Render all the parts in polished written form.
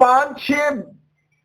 5-6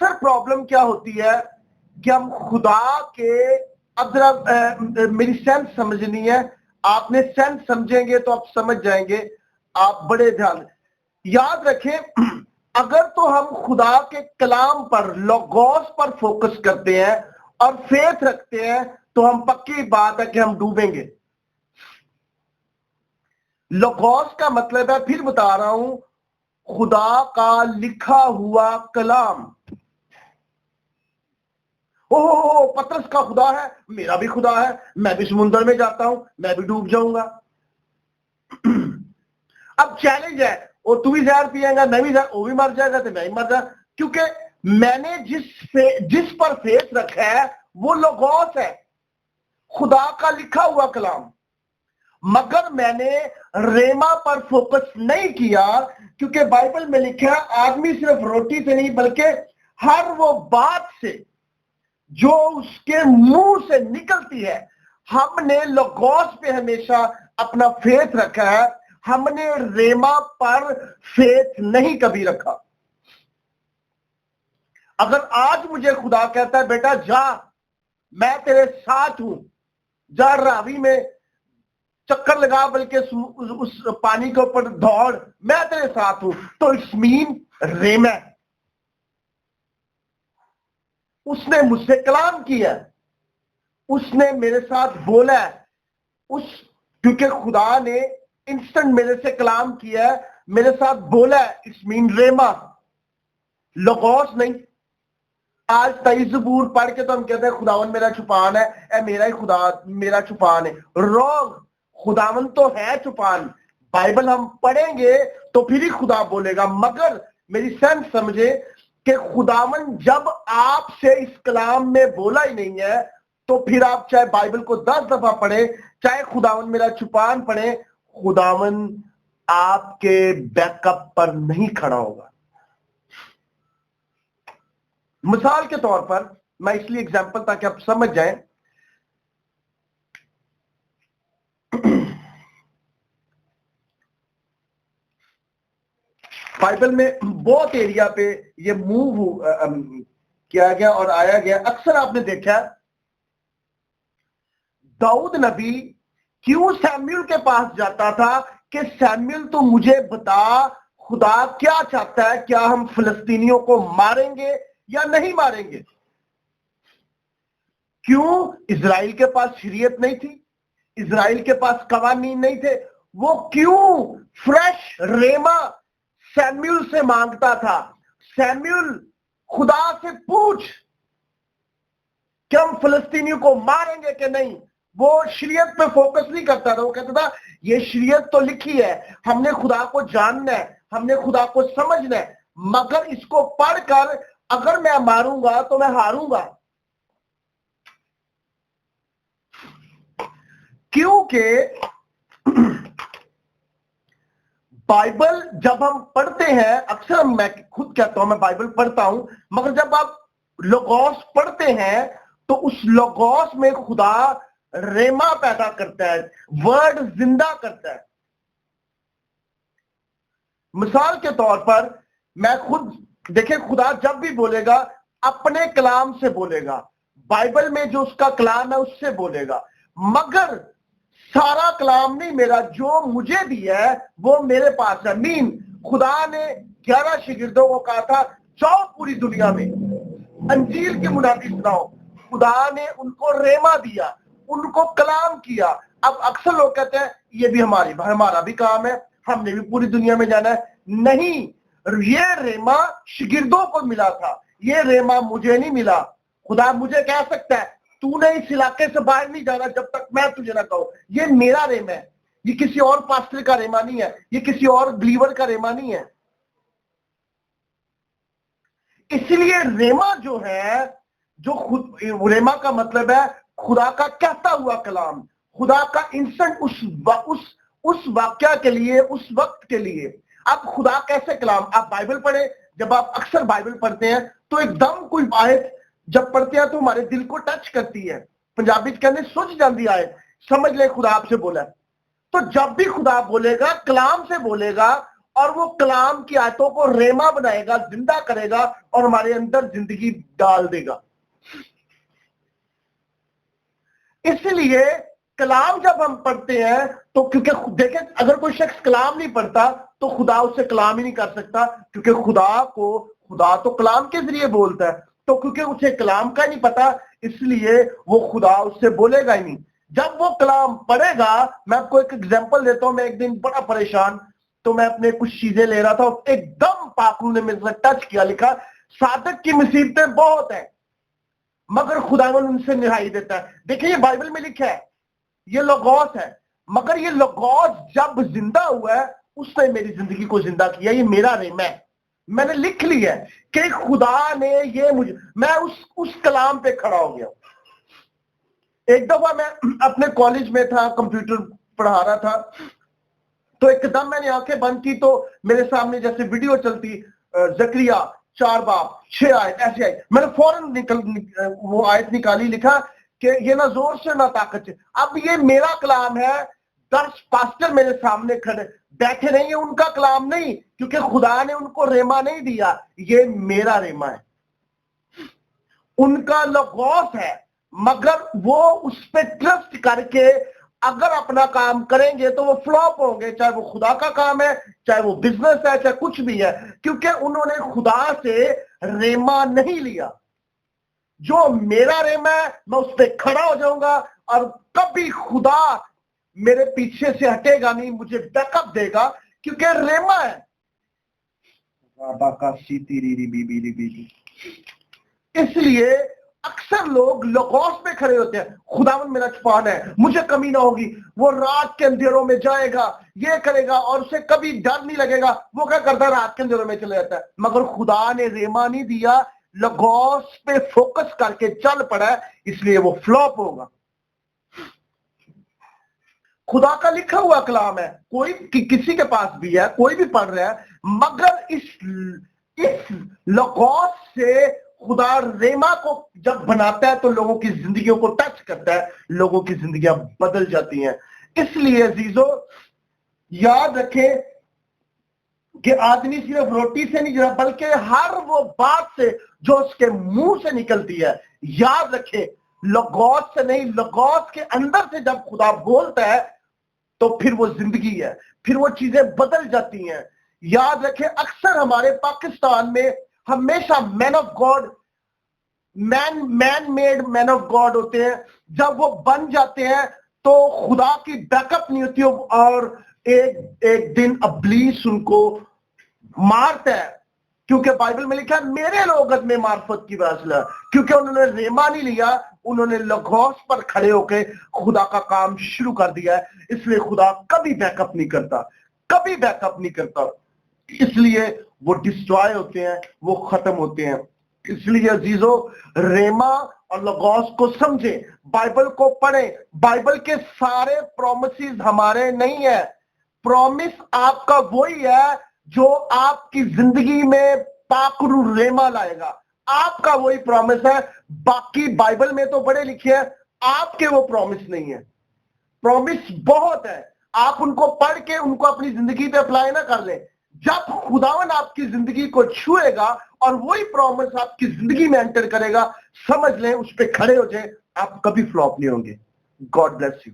اکثر پرابلم کیا ہوتی ہے کہ ہم خدا کے، اب ذرا میری سینس سمجھنی ہے، آپ نے سینس سمجھیں گے تو آپ سمجھ جائیں گے، آپ بڑے دھیان یاد رکھیں، اگر تو ہم خدا کے کلام پر، لوگوس پر فوکس کرتے ہیں اور فیتھ رکھتے ہیں تو ہم پکی بات ہے کہ ہم ڈوبیں گے۔ لوگوس کا مطلب ہے، پھر بتا رہا ہوں، خدا کا لکھا ہوا کلام۔ پترس کا خدا ہے، میرا بھی خدا ہے، میں بھی سمندر میں جاتا ہوں، میں بھی ڈوب جاؤں گا۔ اب چیلنج ہے، اور تو بھی زہر پیے گا، میں بھی زہر، وہ بھی مر جائے گا تو میں بھی مر جائے گا، کیونکہ میں نے جس پر فیس رکھا ہے وہ لوگوس ہے، خدا کا لکھا ہوا کلام۔ مگر میں نے ریما پر فوکس نہیں کیا، کیونکہ بائبل میں لکھا ہے آدمی صرف روٹی سے نہیں بلکہ ہر وہ بات سے جو اس کے منہ سے نکلتی ہے۔ ہم نے لوگوس پہ ہمیشہ اپنا فیتھ رکھا ہے، ہم نے ریما پر فیتھ نہیں کبھی رکھا۔ اگر آج مجھے خدا کہتا ہے بیٹا جا، میں تیرے ساتھ ہوں، جا راوی میں چکر لگا، بلکہ اس پانی کے اوپر دوڑ، میں تیرے ساتھ ہوں، تو اٹس مین ریما، اس نے مجھ سے کلام کیا، اس نے میرے ساتھ بولا ہے، کیونکہ خدا نے انسٹنٹ میرے سے کلام کیا ہے، میرے ساتھ بولا ہے، اٹس مین ریما، لوگوس نہیں۔ آج 23 زبور پڑھ کے تو ہم کہتے ہیں خداون میرا چھپان ہے، اے میرا ہی خدا میرا چھپان ہے۔ رونگ، خداون تو ہے چھپان، بائبل ہم پڑھیں گے تو پھر ہی خدا بولے گا، مگر میری سینس سمجھے کہ خداون جب آپ سے اس کلام میں بولا ہی نہیں ہے تو پھر آپ چاہے بائبل کو 10 دفعہ پڑھیں، چاہے خداون میرا چھپان پڑھیں، خداون آپ کے بیک اپ پر نہیں کھڑا ہوگا۔ مثال کے طور پر میں اس لیے اگزامپل تاکہ آپ سمجھ جائیں، بائبل میں بہت ایریا پہ یہ موو کیا گیا اور آیا گیا۔ اکثر آپ نے دیکھا داؤد نبی کیوں سیموئیل کے پاس جاتا تھا کہ سیموئیل تو مجھے بتا خدا کیا چاہتا ہے، کیا ہم فلسطینیوں کو ماریں گے یا نہیں ماریں گے؟ کیوں؟ اسرائیل کے پاس شریعت نہیں تھی، اسرائیل کے پاس قوانین نہیں تھے، وہ کیوں فریش ریما سیموئیل سے مانگتا تھا؟ سیموئیل خدا سے پوچھ کہ ہم فلسطینیوں کو ماریں گے کہ نہیں۔ وہ شریعت پہ فوکس نہیں کرتا تھا، وہ کہتا تھا یہ شریعت تو لکھی ہے، ہم نے خدا کو جاننا ہے، ہم نے خدا کو سمجھنا ہے، مگر اس کو پڑھ کر اگر میں ماروں گا تو میں ہاروں گا۔ کیونکہ بائبل جب ہم پڑھتے ہیں، اکثر میں خود کہتا ہوں میں بائبل پڑھتا ہوں، مگر جب آپ لوگوس پڑھتے ہیں تو اس لوگوس میں خدا ریما پیدا کرتا ہے، ورڈ زندہ کرتا ہے۔ مثال کے طور پر میں خود دیکھیں، خدا جب بھی بولے گا اپنے کلام سے بولے گا، بائبل میں جو اس کا کلام ہے اس سے بولے گا، مگر سارا کلام نہیں میرا، جو مجھے دیا ہے وہ میرے پاس ہے۔ خدا نے 11 شاگردوں کو کہا تھا جاؤ پوری دنیا میں انجیل کی منادی سناؤ، خدا نے ان کو ریما دیا، ان کو کلام کیا۔ اب اکثر لوگ کہتے ہیں یہ بھی ہمارا بھی کام ہے، ہم نے بھی پوری دنیا میں جانا ہے۔ نہیں، یہ ریما شاگردوں کو ملا تھا، یہ ریما مجھے نہیں ملا۔ خدا مجھے کہہ سکتا ہے تو نے اس علاقے سے باہر نہیں جانا جب تک میں تجھے نہ کہوں، یہ میرا ریما ہے، یہ کسی اور پاسٹر کا ریما نہیں ہے، یہ کسی اور بلیور کا ریما نہیں ہے۔ اس لیے ریما جو ہے، جو خود ریما کا مطلب ہے خدا کا کہتا ہوا کلام، خدا کا انسٹنٹ اس واقعہ کے لیے، اس وقت کے لیے۔ اب خدا کیسے کلام؟ آپ بائبل پڑھیں، جب آپ اکثر بائبل پڑھتے ہیں تو ایک دم کوئی آیت جب پڑھتے ہیں تو ہمارے دل کو ٹچ کرتی ہے، پنجابی کہنے سوچ جاندی آیت، سمجھ لیں خدا آپ سے بولا ہے۔ تو جب بھی خدا بولے گا کلام سے بولے گا، اور وہ کلام کی آیتوں کو ریما بنائے گا, زندہ کرے گا اور ہمارے اندر زندگی ڈال دے گا. اس لیے کلام جب ہم پڑھتے ہیں تو, کیونکہ دیکھیں اگر کوئی شخص کلام نہیں پڑھتا تو خدا اس سے کلام ہی نہیں کر سکتا, کیونکہ خدا تو کلام کے ذریعے بولتا ہے, تو کیونکہ اسے کلام کا نہیں پتا اس لیے وہ خدا اس سے بولے گا ہی نہیں. جب وہ کلام پڑھے گا, میں آپ کو ایک ایگزامپل دیتا ہوں. میں ایک دن بڑا پریشان, تو میں اپنے کچھ چیزیں لے رہا تھا, ایک دم پاک روح نے میرے سے ٹچ کیا, لکھا صادق کی مصیبتیں بہت ہیں مگر خداوند ان سے نہائی دیتا ہے. دیکھیں یہ بائبل میں لکھا ہے, یہ لوگوس ہے, مگر یہ لوگوس جب زندہ ہوا ہے اس نے میری زندگی کو زندہ کیا. یہ میرا ریما ہے, میں نے لکھ لیا ہے کہ خدا نے یہ مجھے, میں اس کلام پہ کھڑا ہو گیا. ایک دفعہ میں اپنے کالج میں تھا, کمپیوٹر پڑھا رہا تھا, تو ایک دم میں نے آنکھیں بند کی تو میرے سامنے جیسے ویڈیو چلتی, زکریا 4 باب 6 آیت ایسی آئی. میں نے فوراً وہ آیت نکالی, لکھا کہ یہ نہ زور سے نہ طاقت سے. اب یہ میرا کلام ہے, 10 پاسٹر میرے سامنے کھڑے بیٹھے نہیں, یہ ان کا کلام نہیں, کیونکہ خدا نے ان کو ریما نہیں دیا, یہ میرا ریما ہے. ان کا لوگوس ہے, مگر وہ اس پہ ٹرسٹ کر کے اگر اپنا کام کریں گے تو وہ فلاپ ہوں گے, چاہے وہ خدا کا کام ہے, چاہے وہ بزنس ہے, چاہے کچھ بھی ہے, کیونکہ انہوں نے خدا سے ریما نہیں لیا. جو میرا ریما ہے میں اس پہ کھڑا ہو جاؤں گا, اور کبھی خدا میرے پیچھے سے ہٹے گا نہیں, مجھے بیک اپ دے گا, کیونکہ ریما ہے. اس لیے اکثر لوگ لوگوس پہ کھڑے ہوتے ہیں, خداوند میرا چھپان ہے, مجھے کمی نہ ہوگی, وہ رات کے اندھیروں میں جائے گا, یہ کرے گا, اور اسے کبھی ڈر نہیں لگے گا. وہ کیا کرتا ہے, رات کے اندھیروں میں چلے جاتا ہے. مگر خدا نے ریما نہیں دیا, لوگوس پہ فوکس کر کے چل پڑا ہے, اس لیے وہ فلاپ ہوگا. خدا کا لکھا ہوا کلام ہے, کوئی کسی کے پاس بھی ہے, کوئی بھی پڑھ رہا ہے, مگر اس لوگوس سے خدا ریما کو جب بناتا ہے تو لوگوں کی زندگیوں کو ٹچ کرتا ہے, لوگوں کی زندگیاں بدل جاتی ہیں. اس لیے عزیزو یاد رکھیں کہ آدمی صرف روٹی سے نہیں جڑا, بلکہ ہر وہ بات سے جو اس کے منہ سے نکلتی ہے. یاد رکھیں لوگوس سے نہیں, لوگوس کے اندر سے جب خدا بولتا ہے تو پھر وہ زندگی ہے, پھر وہ چیزیں بدل جاتی ہیں. یاد رکھیں اکثر ہمارے پاکستان میں ہمیشہ man of God, man made man of God ہوتے ہیں, جب وہ بن جاتے ہیں تو خدا کی بیک اپ نہیں ہوتی, اور ایک دن ابلیس ان کو مارتا ہے. کیونکہ بائبل میں لکھا ہے میرے لوگت میں معرفت کی واسطہ, کیونکہ انہوں نے ریما نہیں لیا, انہوں نے لوگوس پر کھڑے ہو کے خدا کا کام شروع کر دیا ہے. اس لیے خدا کبھی بیک اپ نہیں کرتا, کبھی بیک اپ نہیں کرتا, اس لیے وہ ڈسٹرائے ہوتے ہیں, وہ ختم ہوتے ہیں. اس لیے عزیزو ریما اور لوگوس کو سمجھیں, بائبل کو پڑھیں. بائبل کے سارے پرومسز ہمارے نہیں ہیں, پرومس آپ کا وہی ہے جو آپ کی زندگی میں پاک روح ریما لائے گا. آپ کا وہی پرومس ہے. باقی بائبل میں تو بڑے لکھے ہیں, آپ کے وہ پرومس نہیں ہے. پرومس بہت ہے, آپ ان کو پڑھ کے ان کو اپنی زندگی پہ اپلائی نہ کر لیں. جب خداوند آپ کی زندگی کو چھوئے گا اور وہی پرومس آپ کی زندگی میں انٹر کرے گا, سمجھ لیں اس پہ کھڑے ہو جائیں, آپ کبھی فلاپ نہیں ہوں گے. God bless you.